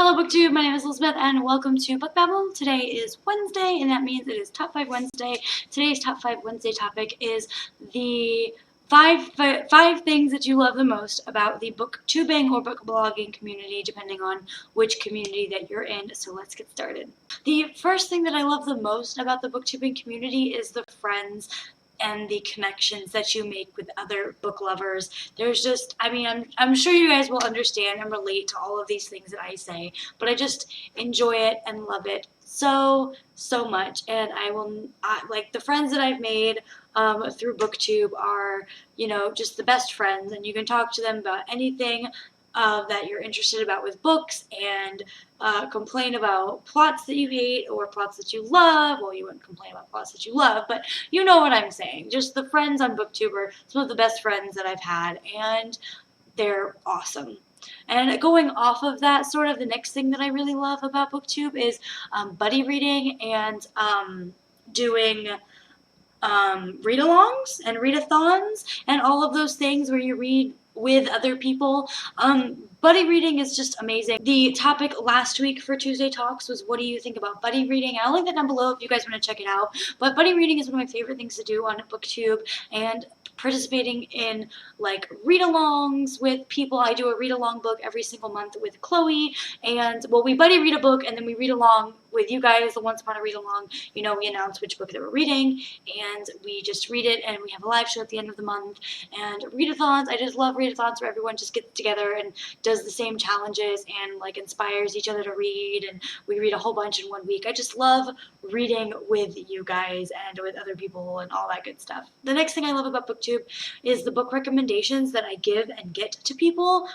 Hello Booktube, my name is Elizabeth and welcome to Book Babble. Today is Wednesday and that means it is Top 5 Wednesday. Today's Top 5 Wednesday topic is the five things that you love the most about the booktubing or book blogging community, depending on which community that you're in. So let's get started. The first thing that I love the most about the booktubing community is the friends and the connections that you make with other book lovers. There's just, I'm sure you guys will understand and relate to all of these things that I say, but I just enjoy it and love it so much. And like the friends that I've made through Booktube are, just the best friends, and you can talk to them about anything that you're interested about with books and complain about plots that you hate or plots that you love. Well, you wouldn't complain about plots that you love, but you know what I'm saying. Just the friends on Booktube are some of the best friends that I've had, and they're awesome. And going off of that, sort of the next thing that I really love about Booktube is buddy reading and doing read-alongs and readathons and all of those things where you read with other people. Buddy reading is just amazing. The topic last week for Tuesday Talks was, what do you think about buddy reading? I'll link that down below if you guys want to check it out. But buddy reading is one of my favorite things to do on Booktube, and participating in like read-alongs with people. I do a read-along book every single month with Chloe, and well, we buddy read a book and then we read along with you guys. The Once Upon a Read-Along, we announce which book that we're reading and we just read it, and we have a live show at the end of the month. And readathons, I just love readathons where everyone just gets together and does the same challenges and like inspires each other to read, and we read a whole bunch in 1 week. I just love reading with you guys and with other people and all that good stuff. The next thing I love about Booktube is the book recommendations that I give and get to people.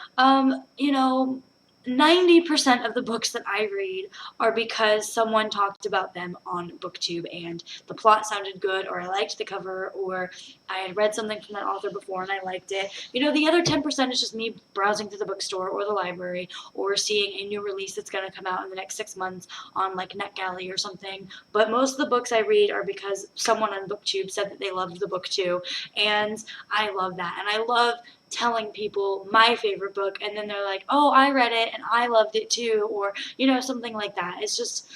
90% of the books that I read are because someone talked about them on Booktube and the plot sounded good, or I liked the cover, or I had read something from that author before and I liked it. The other 10% is just me browsing through the bookstore or the library or seeing a new release that's going to come out in the next 6 months on like Netgalley or something. But most of the books I read are because someone on Booktube said that they loved the book too, and I love that. And I love telling people my favorite book, and then they're like, oh, I read it and I loved it too, or something like that. It's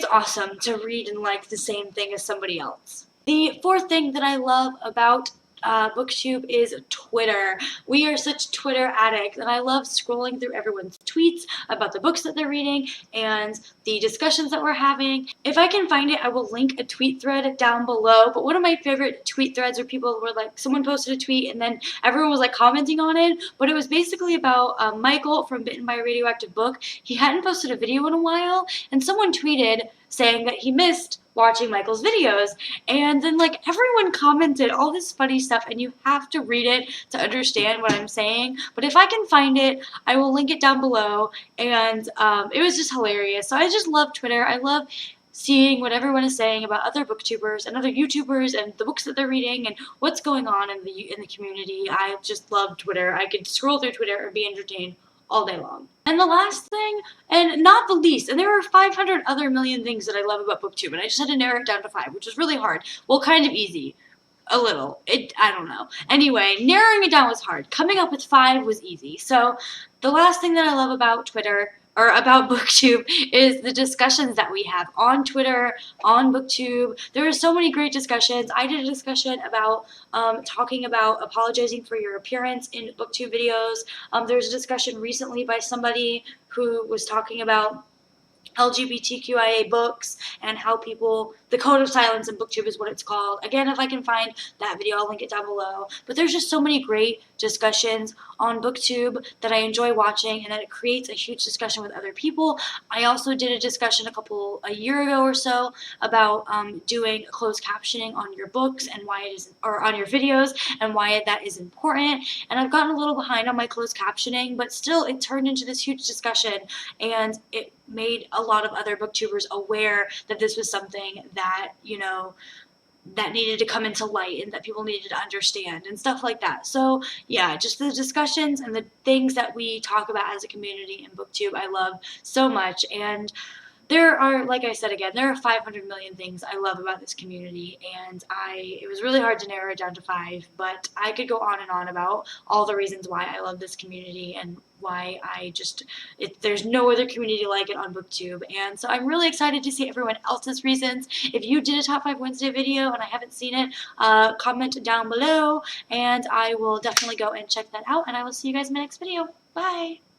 awesome to read and like the same thing as somebody else. The fourth thing that I love about Booktube is Twitter. We are such Twitter addicts, and I love scrolling through everyone's tweets about the books that they're reading and the discussions that we're having. If I can find it, I will link a tweet thread down below. But one of my favorite tweet threads where people were like, someone posted a tweet and then everyone was like commenting on it, but it was basically about Michael from Bitten by a Radioactive Book. He hadn't posted a video in a while, and someone tweeted saying that he missed watching Michael's videos, and then like everyone commented all this funny stuff, and you have to read it to understand what I'm saying. But if I can find it, I will link it down below, and it was just hilarious. So I just love Twitter. I love seeing what everyone is saying about other booktubers and other YouTubers and the books that they're reading and what's going on in the community. I just love Twitter. I could scroll through Twitter and be entertained all day long. And the last thing, and not the least, and there are 500 other million things that I love about Booktube, and I just had to narrow it down to 5, which was really hard. Well, kind of easy. A little. I don't know. Anyway, narrowing it down was hard. Coming up with 5 was easy. So the last thing that I love about Twitter, or about Booktube, is the discussions that we have on Twitter, on Booktube. There are so many great discussions. I did a discussion about talking about apologizing for your appearance in Booktube videos. There's a discussion recently by somebody who was talking about LGBTQIA books and how the Code of Silence in Booktube is what it's called. Again, if I can find that video, I'll link it down below. But there's just so many great discussions on Booktube that I enjoy watching, and that it creates a huge discussion with other people. I also did a discussion a year ago or so about doing closed captioning on your books and why it is, or on your videos, and why that is important. And I've gotten a little behind on my closed captioning, but still it turned into this huge discussion, and it made a lot of other booktubers aware that this was something that, that needed to come into light and that people needed to understand and stuff like that. So yeah, just the discussions and the things that we talk about as a community in Booktube I love so much. And there are, like I said again, there are 500 million things I love about this community, and it was really hard to narrow it down to 5, but I could go on and on about all the reasons why I love this community and why there's no other community like it on Booktube. And so I'm really excited to see everyone else's reasons. If you did a Top 5 Wednesday video and I haven't seen it, comment down below, and I will definitely go and check that out, and I will see you guys in my next video. Bye!